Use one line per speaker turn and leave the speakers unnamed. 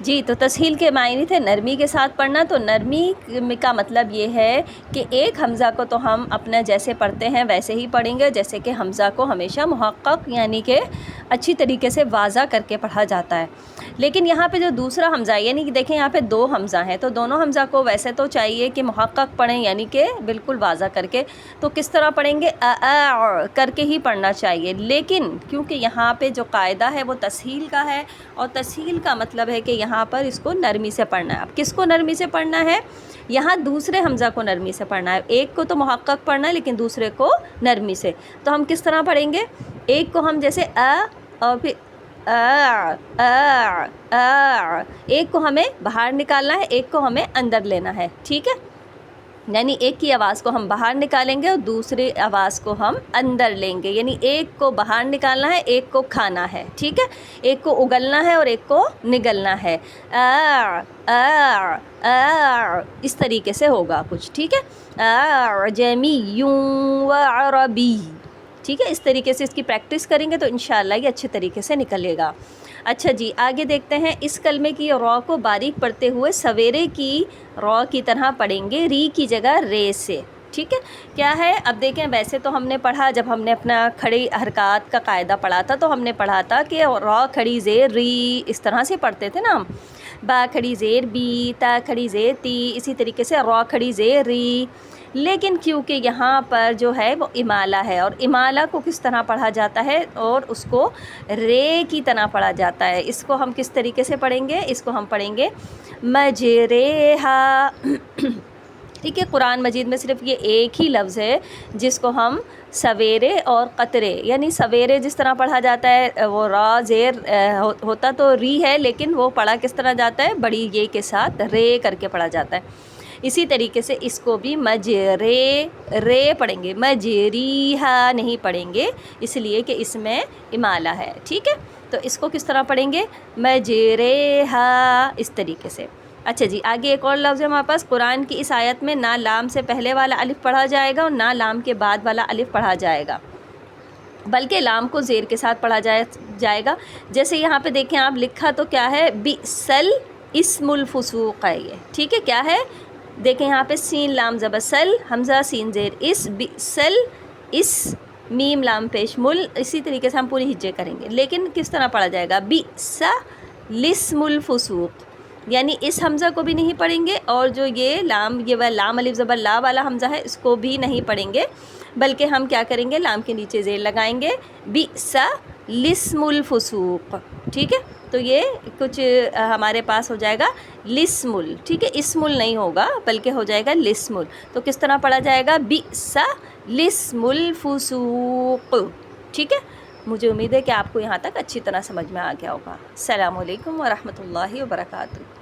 جی، تو تسہیل کے معنی تھے نرمی کے ساتھ پڑھنا. تو نرمی کا مطلب یہ ہے کہ ایک حمزہ کو تو ہم اپنا جیسے پڑھتے ہیں ویسے ہی پڑھیں گے، جیسے کہ حمزہ کو ہمیشہ محقق یعنی کہ اچھی طریقے سے واضح کر کے پڑھا جاتا ہے. لیکن یہاں پہ جو دوسرا حمزہ ہے، یعنی کہ دیکھیں یہاں پہ دو حمزہ ہیں، تو دونوں حمزہ کو ویسے تو چاہیے کہ محقق پڑھیں یعنی کہ بالکل واضح کر کے. تو کس طرح پڑھیں گے؟ کر کے ہی پڑھنا چاہیے. لیکن کیونکہ یہاں پہ جو قاعدہ ہے وہ تسہیل کا ہے، اور تسہیل کا مطلب ہے کہ یہاں پر اس کو نرمی سے پڑھنا ہے. اب کس کو نرمی سے پڑھنا ہے؟ یہاں دوسرے حمزہ کو نرمی سے پڑھنا ہے. ایک کو تو محقق پڑھنا ہے لیکن دوسرے کو نرمی سے. تو ہم کس طرح پڑھیں گے؟ ایک کو ہم جیسے اور پھر ایک کو ہمیں باہر نکالنا ہے، ایک کو ہمیں اندر لینا ہے. ٹھیک ہے، یعنی ایک کی آواز کو ہم باہر نکالیں گے اور دوسری آواز کو ہم اندر لیں گے. یعنی ایک کو باہر نکالنا ہے، ایک کو کھانا ہے. ٹھیک ہے، ایک کو اگلنا ہے اور ایک کو نگلنا ہے. اس طریقے سے ہوگا کچھ. ٹھیک ہے، اعجمی و عربی. ٹھیک ہے، اس طریقے سے اس کی پریکٹس کریں گے تو انشاءاللہ یہ اچھے طریقے سے نکلے گا. اچھا جی، آگے دیکھتے ہیں. اس کلمے کی را کو باریک پڑھتے ہوئے سویرے کی را کی طرح پڑھیں گے، ری کی جگہ رے سے. ٹھیک ہے، کیا ہے؟ اب دیکھیں، ویسے تو ہم نے پڑھا، جب ہم نے اپنا کھڑی حرکات کا قاعدہ پڑھا تھا تو ہم نے پڑھا تھا کہ را کھڑی زیر ری، اس طرح سے پڑھتے تھے نا ہم. با کھڑی زیر بی، تا کھڑی زیر تی، اسی طریقے سے را کھڑی زیر ری. لیکن کیونکہ یہاں پر جو ہے وہ امالہ ہے، اور امالہ کو کس طرح پڑھا جاتا ہے؟ اور اس کو رے کی طرح پڑھا جاتا ہے. اس کو ہم کس طریقے سے پڑھیں گے؟ اس کو ہم پڑھیں گے مجریہا. ٹھیک ہے، قرآن مجید میں صرف یہ ایک ہی لفظ ہے جس کو ہم سویرے اور قطرے، یعنی سویرے جس طرح پڑھا جاتا ہے وہ را زیر ہوتا تو ری ہے، لیکن وہ پڑھا کس طرح جاتا ہے؟ بڑی یہ کے ساتھ رے کر کے پڑھا جاتا ہے. اسی طریقے سے اس کو بھی مجرے رے پڑھیں گے، مجریہا نہیں پڑھیں گے، اس لیے کہ اس میں امالہ ہے. ٹھیک ہے، تو اس کو کس طرح پڑھیں گے؟ مجریہا، اس طریقے سے. اچھا جی، آگے ایک اور لفظ ہے ہمارے پاس. قرآن کی اس آیت میں نہ لام سے پہلے والا الف پڑھا جائے گا اور نہ لام کے بعد والا الف پڑھا جائے گا، بلکہ لام کو زیر کے ساتھ پڑھا جائے گا. جیسے یہاں پہ دیکھیں آپ، لکھا تو کیا ہے؟ بئسل اسم الفسوق ہے یہ. ٹھیک ہے، کیا ہے؟ دیکھیں یہاں پہ سین لام زبر سل، حمزہ سین زیر اس، بئسل اس، میم لام پیش مل. اسی طریقے سے ہم پوری ہجے کریں گے. لیکن کس طرح پڑھا جائے گا؟ بئس الاسم الفسوق، یعنی اس حمزہ کو بھی نہیں پڑھیں گے، اور جو یہ لام الف زبر لا والا حمزہ ہے اس کو بھی نہیں پڑھیں گے، بلکہ ہم کیا کریں گے؟ لام کے نیچے زیر لگائیں گے، بئس الاسم الفسوق. ٹھیک ہے، تو یہ کچھ ہمارے پاس ہو جائے گا لسم ال. ٹھیک ہے، اسم ال نہیں ہوگا بلکہ ہو جائے گا لسم ال. تو کس طرح پڑھا جائے گا؟ بئس الاسم الفسوق. ٹھیک ہے، مجھے امید ہے کہ آپ کو یہاں تک اچھی طرح سمجھ میں آ گیا ہوگا. السلام علیکم ورحمۃ اللہ وبرکاتہ.